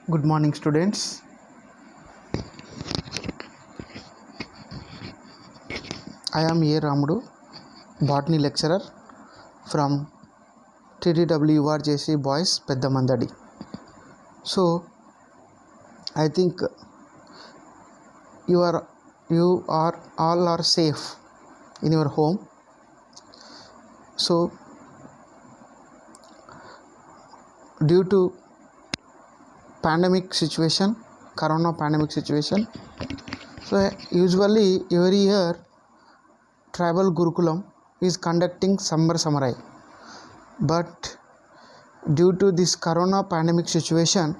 Good morning, students. I am A. Ramudu, botany lecturer from TDWRJC Boys, Peddamandadi. So, I think you are all are safe in your home. So, due to corona pandemic situation, so usually every year Tribal Gurukulam is conducting Summer Samurai, but due to this corona pandemic situation,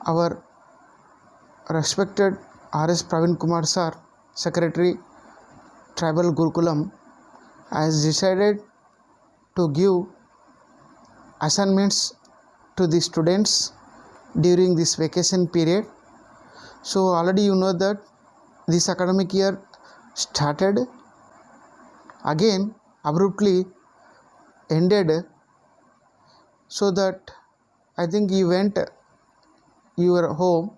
our respected R.S. Praveen Kumar sir, Secretary Tribal Gurukulam, has decided to give assignments to the students during this vacation period. So already you know that this academic year started, again abruptly ended, so that I think you went your home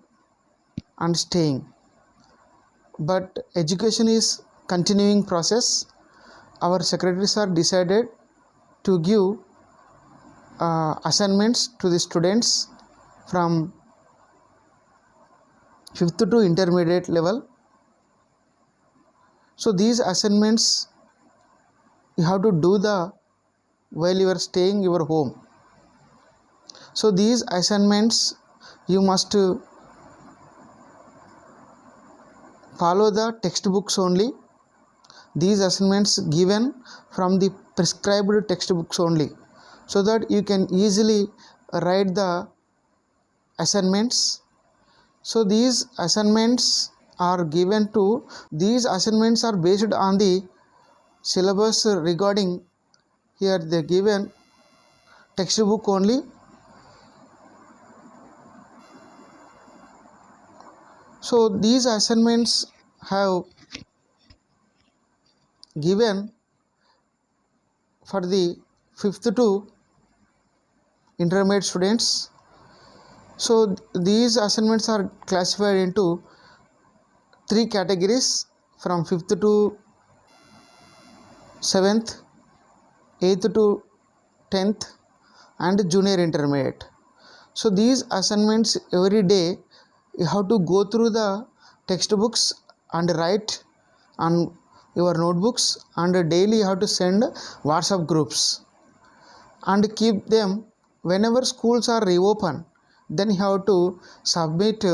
and staying, but education is continuing process. Our secretaries are decided to give assignments to the students from 5th to intermediate level. So these assignments you have to do while you are staying your home. So these assignments you must follow the textbooks only. These assignments given from the prescribed textbooks only, so that you can easily write the assignments. So these assignments are based on the syllabus regarding here the given textbook only. So these assignments have given for the 5th to intermediate students. So these assignments are classified into 3 categories, from 5th to 7th, 8th to 10th, and junior intermediate. So these assignments every day you have to go through the textbooks and write on your notebooks, and daily you have to send WhatsApp groups and keep them. Whenever schools are reopened, then you have to submit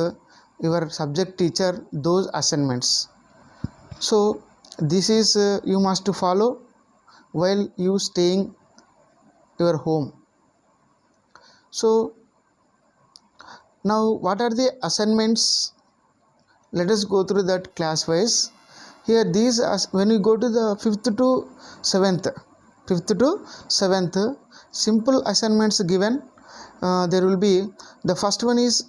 your subject teacher those assignments. So this is you must follow while you staying your home. So now what are the assignments? Let us go through that class wise. Here these when you go to the 5th to 7th, simple assignments given. There will be, the first one is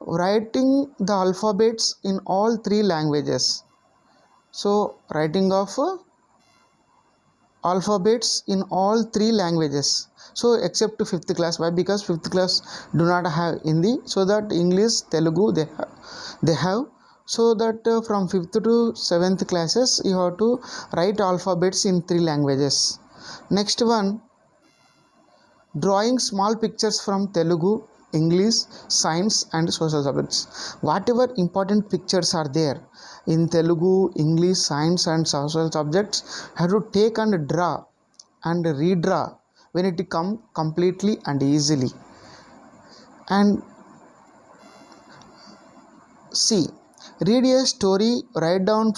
writing the alphabets in all 3 languages. So writing of alphabets in all 3 languages, so except to 5th class. Why? Because 5th class do not have Hindi, so that English, Telugu they have. So that from 5th to 7th classes you have to write alphabets in 3 languages. Next one, drawing small pictures from Telugu, English, science and social subjects. Whatever important pictures are there in Telugu, English, science and social subjects, have to take and draw and redraw when it come completely and easily. And C, read a story, write down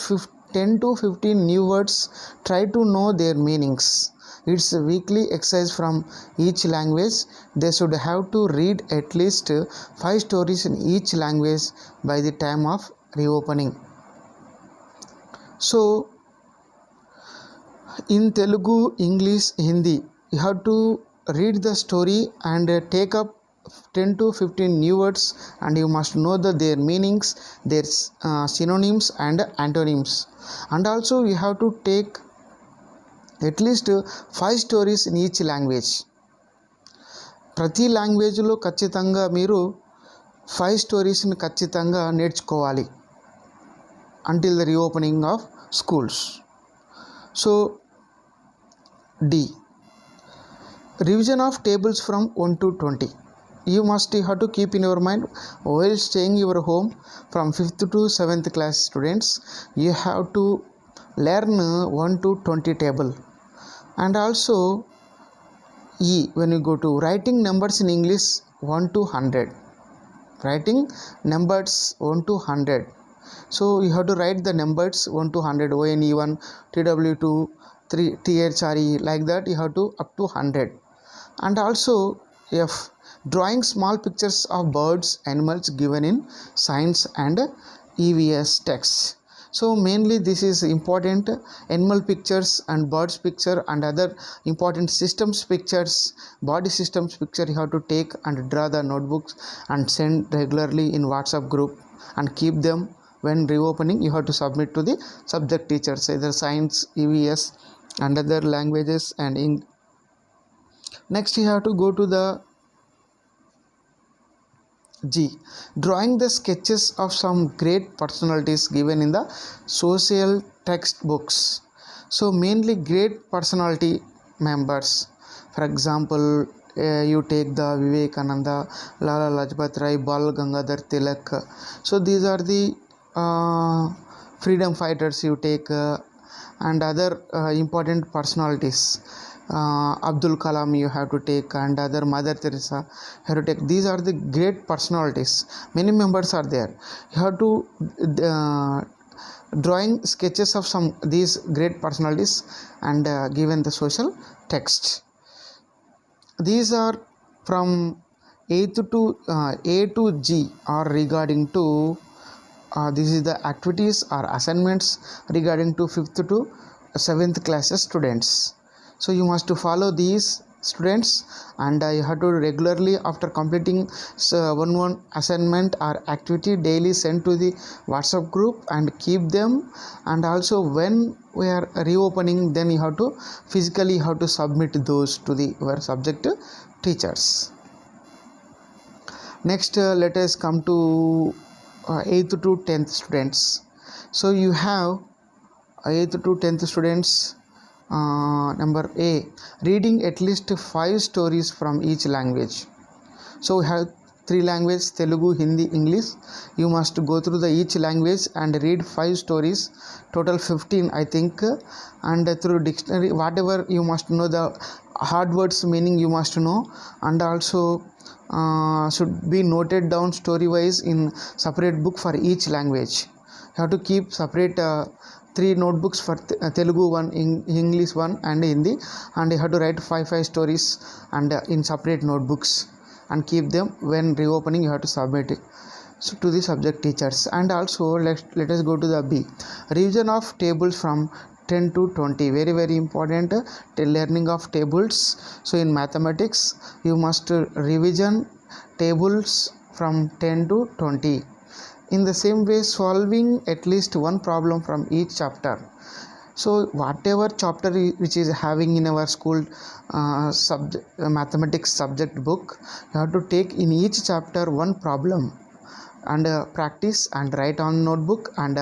10 to 15 new words, try to know their meanings. It's a weekly exercise from each language. They should have to read at least 5 stories in each language by the time of reopening. So in Telugu, English, Hindi, you have to read the story and take up 10 to 15 new words, and you must know their meanings, their synonyms and antonyms. And also you have to take at least 5 stories in each language. ప్రతి లాంగ్వేజ్లో ఖచ్చితంగా మీరు 5 స్టోరీస్ని ఖచ్చితంగా నేర్చుకోవాలి until the reopening of schools. So D, revision of tables from 1 to 20. You must have to keep in your mind while staying your home from 5th to 7th class students, you have to learn 1 to 20 table. And also E, when you go to writing numbers in English 1 to 100, writing numbers 1 to 100. So you have to write the numbers 1 to 100, ONE1, TW2, 3, THRE, like that you have to up to 100. And also F, drawing small pictures of birds, animals given in science and EVS text. So mainly this is important, animal pictures and birds picture and other important systems pictures, body systems picture you have to take and draw the notebooks and send regularly in WhatsApp group and keep them. When reopening you have to submit to the subject teachers, either science, EVS and other languages and Next you have to go to the G, drawing the sketches of some great personalities given in the social textbooks. So mainly great personality members, for example you take the Vivekananda, Lala Lajpat Rai, Bal Gangadhar Tilak. So these are the freedom fighters you take and other important personalities. Abdul Kalam you have to take and other Mother Teresa you have to take. These are the great personalities, many members are there. You have to drawing sketches of some these great personalities and given the social text. These are from A to G are regarding to this is the activities or assignments regarding to 5th to 7th classes students. So you must to follow these students and you have to regularly after completing one assignment or activity daily send to the WhatsApp group and keep them. And also when we are reopening then you have to physically have to submit those to the your subject teachers. Next let us come to 8th to 10th students. So you have 8th to 10th students. Number A, reading at least 5 stories from each language. So we have 3 languages, Telugu, Hindi, English. You must go through the each language and read 5 stories, total 15 I think, and through dictionary whatever you must know the hard words meaning you must know, and also should be noted down story wise in separate book for each language. You have to keep separate 3 notebooks for Telugu, 1 English, 1 and Hindi, and you have to write 5 stories and in separate notebooks and keep them. When reopening you have to submit it to the subject teachers. And also let us go to the B, revision of tables from 10 to 20, very very important, learning of tables. So in mathematics you must revision tables from 10 to 20. In the same way, solving at least one problem from each chapter. So whatever chapter which is having in our school mathematics subject book, you have to take in each chapter one problem and practice and write on notebook and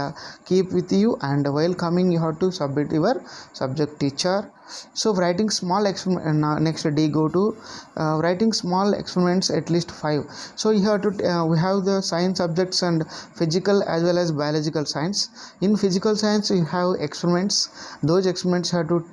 keep with you, and while coming you have to submit your subject teacher. So writing small next day go to writing small experiments at least 5. So you have to we have the science subjects and physical as well as biological science. In physical science you have experiments, those experiments have to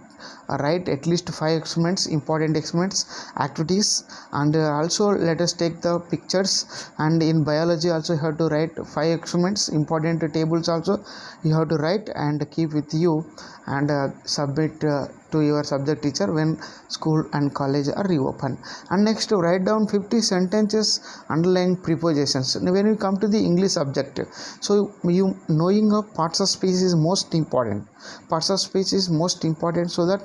write at least 5 experiments, important experiments, activities, and also let us take the pictures. And in biology also you have to write 5 experiments, important tables also you have to write and keep with you and submit to your subject teacher when school and college are reopened. And next write down 50 sentences underlying prepositions. When we come to the English subject, so you knowing of parts of speech is most important, parts of speech is most important, so that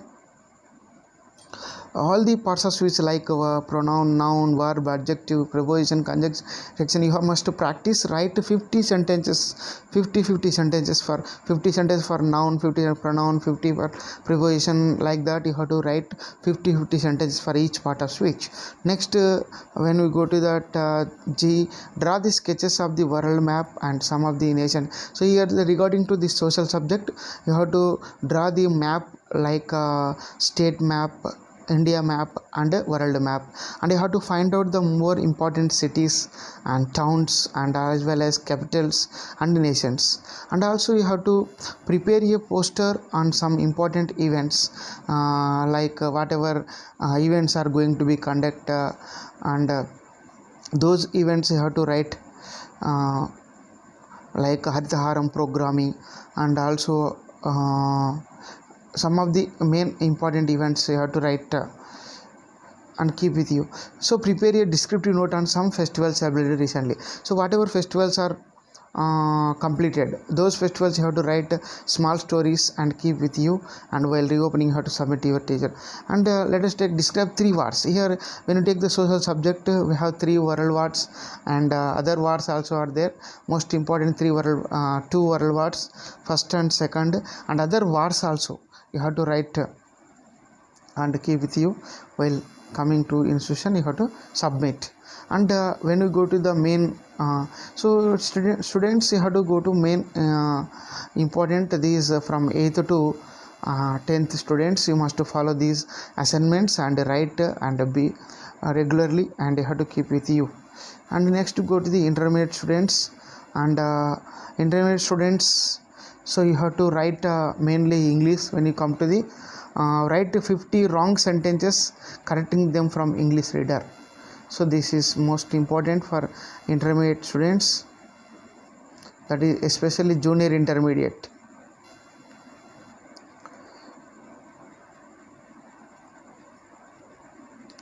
all the parts of speech like pronoun, noun, verb, adjective, preposition, conjunction, you must practice write 50 sentences, 50 sentences for 50 sentences for noun, 50 for pronoun, 50 for preposition, like that you have to write 50 sentences for each part of speech. Next, when we go to that G, draw the sketches of the world map and some of the nation. So here regarding to this social subject, you have to draw the map like state map, India map and world map, and you have to find out the more important cities and towns and as well as capitals and nations. And also you have to prepare a poster on some important events like whatever events are going to be conducted, and those events you have to write like Haritaharam programming, and also some of the main important events you have to write and keep with you. So prepare a descriptive note on some festivals celebrated recently. So whatever festivals are completed, those festivals you have to write small stories and keep with you, and while reopening you have to submit to your teacher. And let us describe 3 words. Here when you take the social subject, we have 3 world words, and other words also are there. Most important 2 world words, first and second, and other words also you have to write and keep with you while coming to institution. You have to submit. And when you go to the main so students, you have to go to main important these from 8th to 10th students, you must follow these assignments and write and be regularly, and you have to keep with you. And next to go to the intermediate students, and intermediate students, so you have to write mainly English. When you come to the write 50 wrong sentences, correcting them from English reader. So this is most important for intermediate students, that is especially junior intermediate.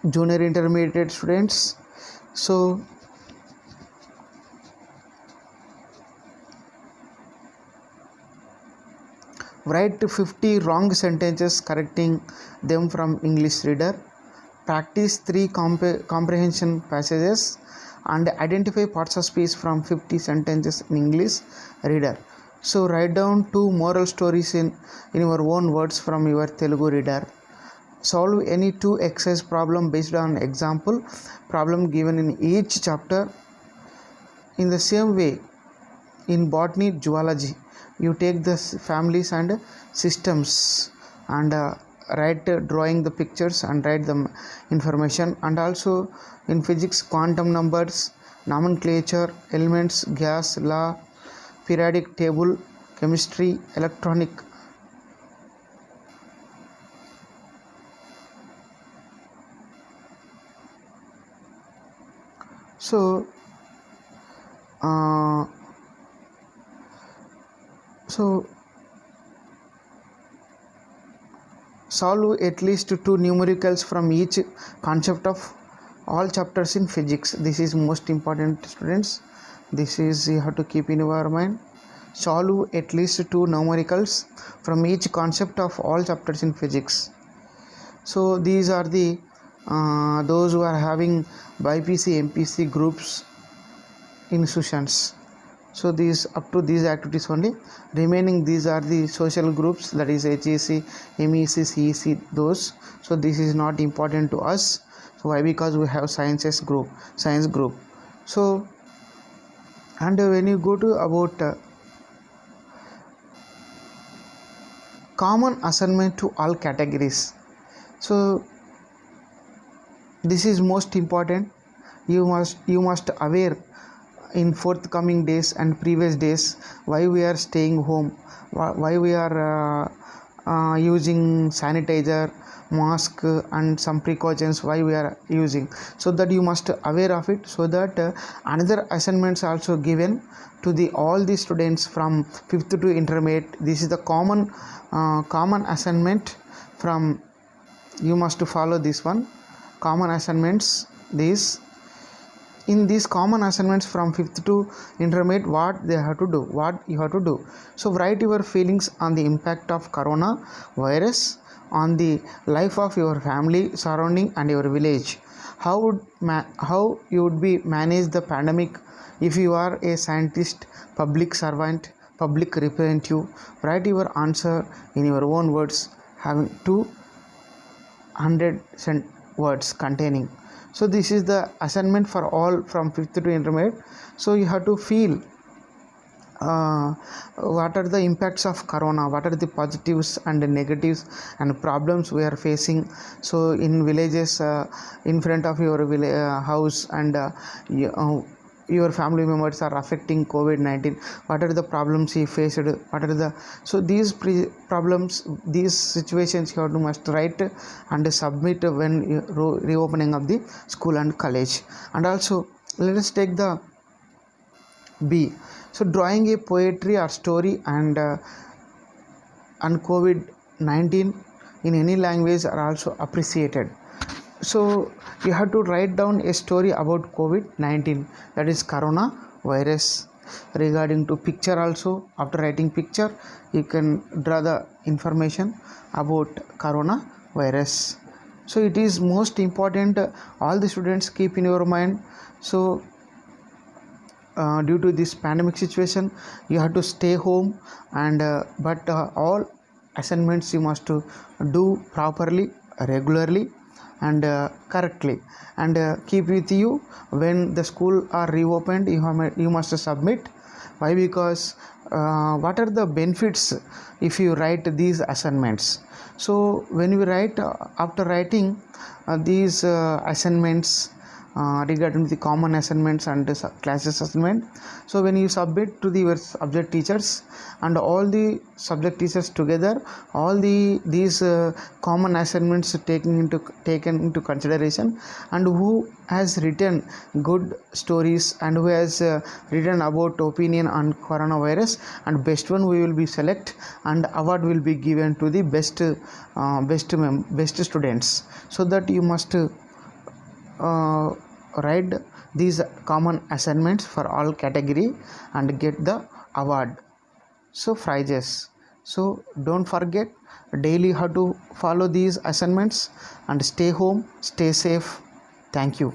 Junior intermediate students, so write 50 wrong sentences, correcting them from English reader. Practice 3 comprehension passages and identify parts of speech from 50 sentences in English reader. So write down 2 moral stories in your own words from your Telugu reader. Solve any 2 exercise problem based on example problem given in each chapter. In the same way, in botany, zoology, you take the families and systems and write drawing the pictures and write the information. And also in physics, quantum numbers, nomenclature, elements, gas, law, periodic table, chemistry, electronic. So solve at least 2 numericals from each concept of all chapters in physics. This is most important, students. This is you have to keep in your mind. Solve at least 2 numericals from each concept of all chapters in physics. So these are the those who are having BPC MPC groups institutions. So these up to these activities only. Remaining these are the social groups, that is HEC, MEC, CEC, those. So this is not important to us. So why? Because we have science group. So and when you go to about common assignment to all categories, so this is most important. You must aware in forthcoming days and previous days why we are staying home, why we are using sanitizer, mask and some precautions, why we are using, so that you must aware of it. So that another assignments also given to the all the students from 5th to intermediate. This is the common assignment from, you must follow this one, common assignments. This in these common assignments from 5th to intermediate, what you have to do. So write your feelings on the impact of corona virus on the life of your family, surrounding and your village. How you would be manage the pandemic if you are a scientist, public servant, public representative. Write your answer in your own words, having 200 words containing. So this is the assignment for all from 5th to intermediate. So you have to feel what are the impacts of corona, what are the positives and the negatives and problems we are facing. So in villages, in front of your house, and your family members are affecting COVID-19, what are the problems he faced, what are the, so these problems, these situations you have to must write and submit when reopening of the school and college. And also let us take the B. So drawing a poetry or story and COVID-19 in any language are also appreciated. So you have to write down a story about COVID-19, that is corona virus, regarding to picture also. After writing picture, you can draw the information about corona virus. So it is most important, all the students keep in your mind. So due to this pandemic situation, you have to stay home, and but all assignments you must do properly, regularly and correctly, and keep with you when the school are reopened. You must submit. Why? Because what are the benefits if you write these assignments? So when you write, after writing these assignments regarding the common assignments and classes assignment, so when you submit to the your subject teachers and all the subject teachers together, all these common assignments taken into consideration, and who has written good stories and who has written about opinion on coronavirus, and best one we will be select, and award will be given to the best students. So that you must write these common assignments for all category and get the award, so prizes. So don't forget, daily how to follow these assignments and stay home, stay safe. Thank you.